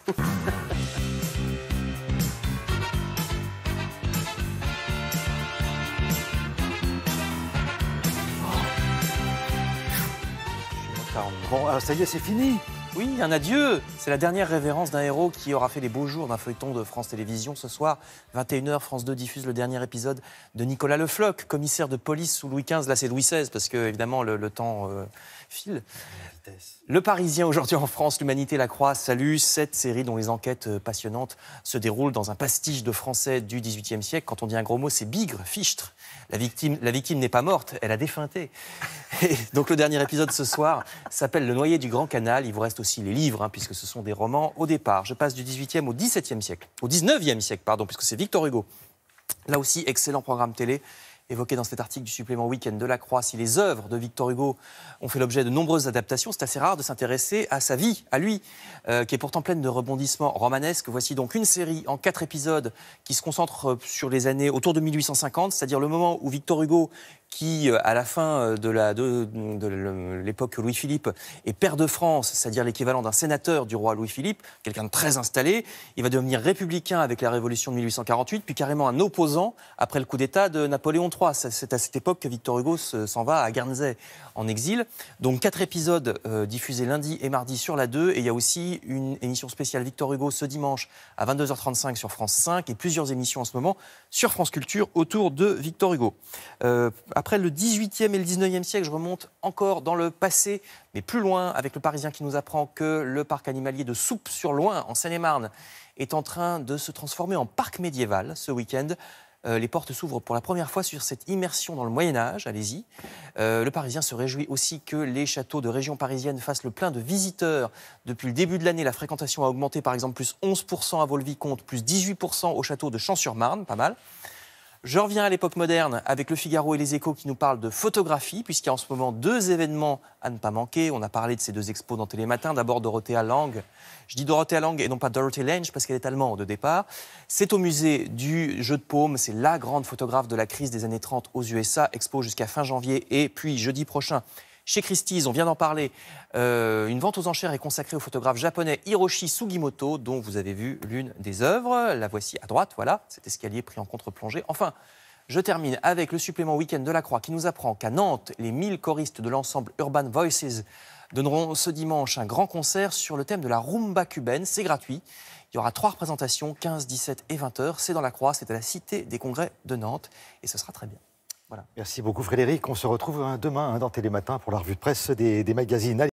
Bon, ça y est, c'est fini. Oui, un adieu. C'est la dernière révérence d'un héros qui aura fait les beaux jours d'un feuilleton de France Télévisions. Ce soir, 21h, France 2 diffuse le dernier épisode de Nicolas Le Floch, commissaire de police sous Louis XV. Là, c'est Louis XVI, parce que, évidemment, le temps file. Le Parisien, aujourd'hui en France, l'Humanité, La Croix, salue cette série dont les enquêtes passionnantes se déroulent dans un pastiche de français du XVIIIe siècle. Quand on dit un gros mot, c'est bigre, fichtre. La victime n'est pas morte, elle a défunté. Et donc le dernier épisode ce soir s'appelle Le Noyé du Grand Canal. Il vous reste aussi les livres, puisque ce sont des romans au départ. Je passe du XVIIIe au XVIIe siècle, au XIXe siècle, pardon, puisque c'est Victor Hugo. Là aussi, excellent programme télé. Évoqué dans cet article du supplément Week-end de La Croix, si les œuvres de Victor Hugo ont fait l'objet de nombreuses adaptations, c'est assez rare de s'intéresser à sa vie, à lui, qui est pourtant pleine de rebondissements romanesques. Voici donc une série en 4 épisodes qui se concentre sur les années autour de 1850, c'est-à-dire le moment où Victor Hugo, qui, à la fin de l'époque Louis-Philippe, est pair de France, c'est-à-dire l'équivalent d'un sénateur du roi Louis-Philippe, quelqu'un de très installé. Il va devenir républicain avec la Révolution de 1848, puis carrément un opposant après le coup d'État de Napoléon III. C'est à cette époque que Victor Hugo s'en va à Guernesey, en exil. Donc 4 épisodes diffusés lundi et mardi sur la 2, et il y a aussi une émission spéciale Victor Hugo ce dimanche à 22h35 sur France 5, et plusieurs émissions en ce moment sur France Culture autour de Victor Hugo. Après le 18e et le 19e siècle, je remonte encore dans le passé, mais plus loin, avec le Parisien qui nous apprend que le parc animalier de Souppes-sur-Loing, en Seine-et-Marne, est en train de se transformer en parc médiéval ce week-end. Les portes s'ouvrent pour la première fois sur cette immersion dans le Moyen-Âge, allez-y. Le Parisien se réjouit aussi que les châteaux de région parisienne fassent le plein de visiteurs. Depuis le début de l'année, la fréquentation a augmenté, par exemple, plus 11% à Vaux-le-Vicomte, plus 18% au château de Champs-sur-Marne, pas mal. Je reviens à l'époque moderne avec Le Figaro et Les Échos qui nous parlent de photographie, puisqu'il y a en ce moment 2 événements à ne pas manquer. On a parlé de ces 2 expos dans Télématin. D'abord Dorothea Lange. Je dis Dorothea Lange et non pas Dorothy Lange parce qu'elle est allemande au départ. C'est au musée du jeu de paume. C'est la grande photographe de la crise des années 30 aux USA. Expo jusqu'à fin janvier. Et puis jeudi prochain, chez Christie's, on vient d'en parler, une vente aux enchères est consacrée au photographe japonais Hiroshi Sugimoto, dont vous avez vu l'une des œuvres. La voici à droite, voilà, cet escalier pris en contre-plongée. Enfin, je termine avec le supplément Week-end de La Croix qui nous apprend qu'à Nantes, les 1000 choristes de l'ensemble Urban Voices donneront ce dimanche un grand concert sur le thème de la rumba cubaine. C'est gratuit. Il y aura 3 représentations, 15, 17 et 20 heures. C'est dans La Croix, c'est à la Cité des Congrès de Nantes. Et ce sera très bien. Voilà. Merci beaucoup Frédéric. On se retrouve demain dans Télématin pour la revue de presse des magazines.